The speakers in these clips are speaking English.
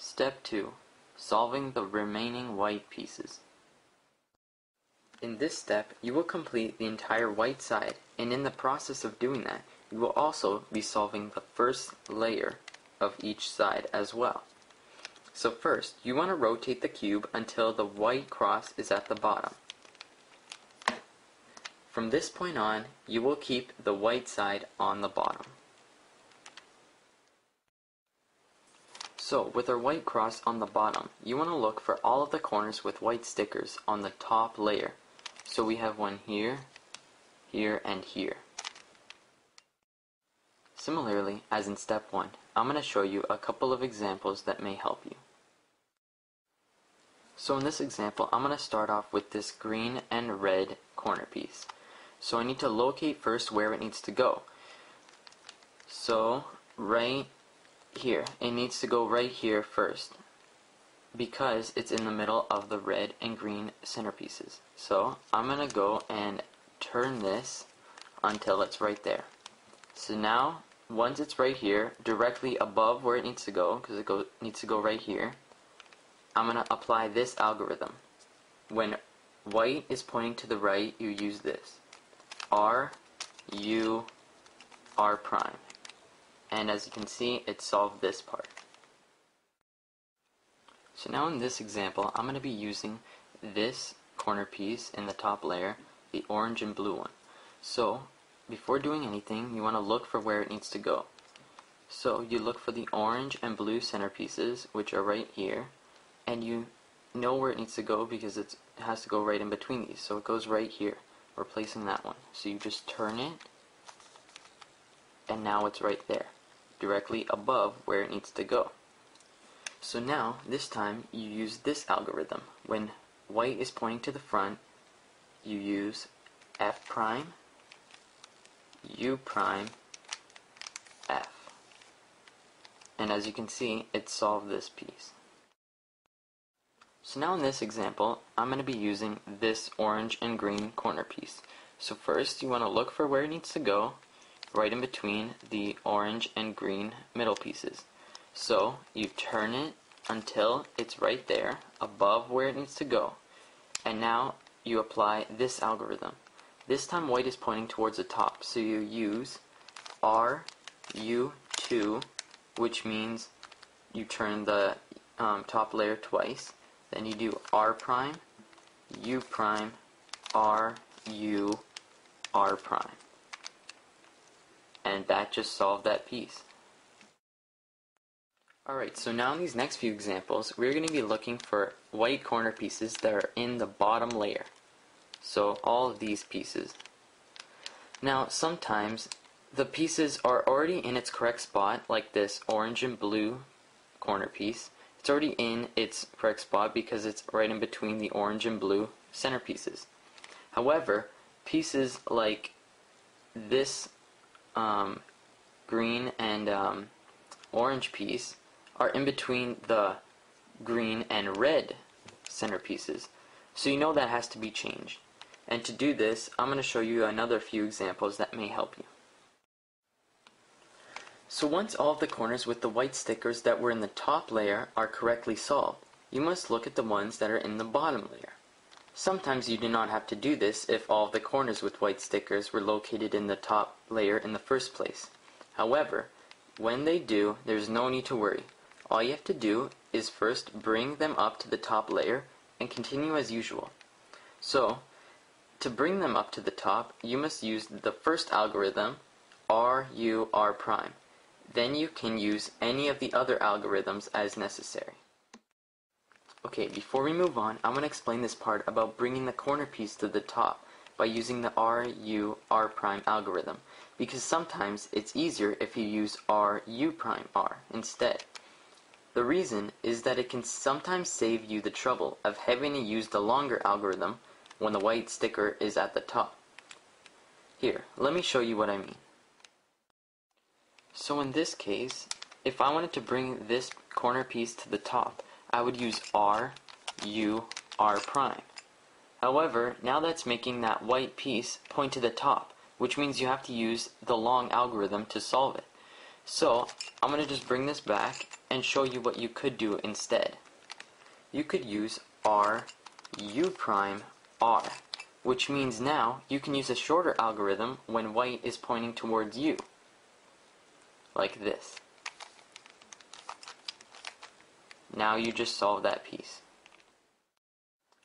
Step 2. Solving the remaining white pieces. In this step, you will complete the entire white side, and in the process of doing that, you will also be solving the first layer of each side as well. So first, you want to rotate the cube until the white cross is at the bottom. From this point on, you will keep the white side on the bottom. So, with our white cross on the bottom, you want to look for all of the corners with white stickers on the top layer. So we have one here, here, and here. Similarly, as in step 1, I'm going to show you a couple of examples that may help you. So in this example, I'm going to start off with this green and red corner piece. So I need to locate first where it needs to go. So, right here. It needs to go right here first because it's in the middle of the red and green centerpieces. So I'm going to go and turn this until it's right there. So now, once it's right here, directly above where it needs to go, because it needs to go right here, I'm going to apply this algorithm. When white is pointing to the right, you use this. R, U, R prime. And as you can see, it solved this part. So now in this example, I'm going to be using this corner piece in the top layer, the orange and blue one. So before doing anything, you want to look for where it needs to go. So you look for the orange and blue centerpieces, which are right here, and you know where it needs to go because it has to go right in between these. So it goes right here. We're placing that one. So you just turn it, and now it's right there, directly above where it needs to go. So now, this time, you use this algorithm. When white is pointing to the front, you use F prime, U prime, F. And as you can see, it solved this piece. So now in this example, I'm going to be using this orange and green corner piece. So first, you want to look for where it needs to go, right in between the orange and green middle pieces. So you turn it until it's right there, above where it needs to go. And now you apply this algorithm. This time white is pointing towards the top, so you use R, U2, which means you turn the top layer twice. Then you do R prime, U prime, R, U, R prime. And that just solved that piece. Alright, so now in these next few examples, we're going to be looking for white corner pieces that are in the bottom layer. So all of these pieces. Now sometimes the pieces are already in its correct spot, like this orange and blue corner piece. It's already in its correct spot because it's right in between the orange and blue centerpieces. However, pieces like this green and orange piece are in between the green and red centerpieces. So you know that has to be changed. And to do this, I'm going to show you another few examples that may help you. So once all of the corners with the white stickers that were in the top layer are correctly solved, you must look at the ones that are in the bottom layer. Sometimes you do not have to do this if all of the corners with white stickers were located in the top layer in the first place. However, when they do, there's no need to worry. All you have to do is first bring them up to the top layer and continue as usual. So, to bring them up to the top, you must use the first algorithm, R, U, R prime. Then you can use any of the other algorithms as necessary. Okay, before we move on, I'm going to explain this part about bringing the corner piece to the top by using the R, U, R prime algorithm, because sometimes it's easier if you use R, U prime R instead. The reason is that it can sometimes save you the trouble of having to use the longer algorithm when the white sticker is at the top. Here, let me show you what I mean. So in this case, if I wanted to bring this corner piece to the top, I would use R, U, R prime. However, now that's making that white piece point to the top, which means you have to use the long algorithm to solve it. So I'm going to just bring this back and show you what you could do instead. You could use R, U prime, R, which means now you can use a shorter algorithm when white is pointing towards you, like this. Now you just solve that piece.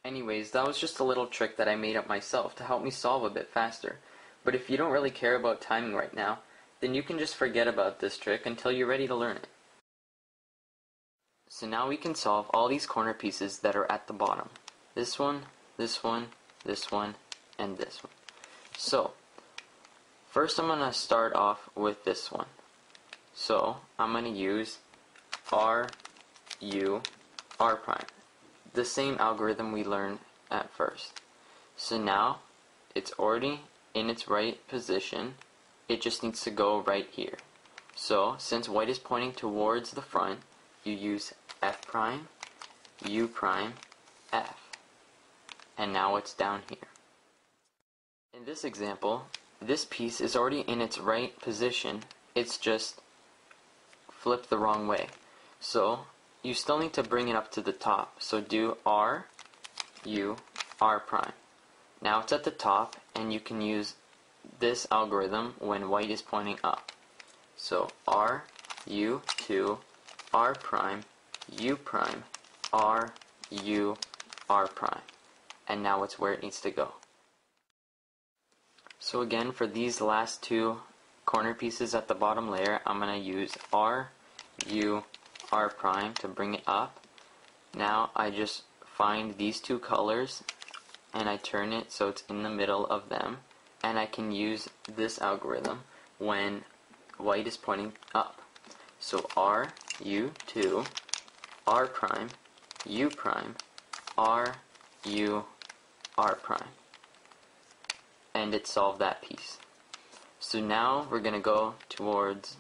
Anyways, that was just a little trick that I made up myself to help me solve a bit faster. But if you don't really care about timing right now, then you can just forget about this trick until you're ready to learn it. So now we can solve all these corner pieces that are at the bottom. This one, this one, this one, and this one. So, first I'm going to start off with this one. So, I'm going to use R, U, R prime. The same algorithm we learned at first. So now, it's already in its right position. It just needs to go right here. So, since white is pointing towards the front, you use F prime, U prime, F. And now it's down here. In this example, this piece is already in its right position. It's just flipped the wrong way. So, you still need to bring it up to the top. So do R, U, R prime. Now it's at the top, and you can use this algorithm when white is pointing up. So R, U, 2, R prime, U prime, R, U, R prime. And now it's where it needs to go. So again, for these last two corner pieces at the bottom layer, I'm going to use R, U, R prime to bring it up. Now I just find these two colors and I turn it so it's in the middle of them, and I can use this algorithm when white is pointing up. So R, U, 2, R prime, U prime, R, U, R prime. And it solved that piece. So now we're going to go towards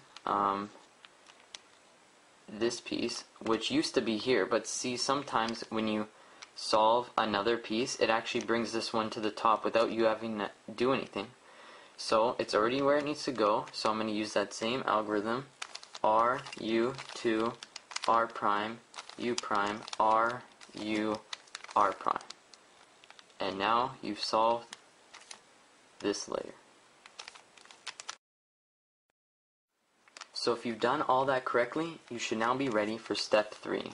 this piece, which used to be here, but see, sometimes when you solve another piece, it actually brings this one to the top without you having to do anything. So it's already where it needs to go, so I'm going to use that same algorithm, R, U, 2, R prime, U prime, R, U, R prime. And now you've solved this layer. So if you've done all that correctly, you should now be ready for step 3,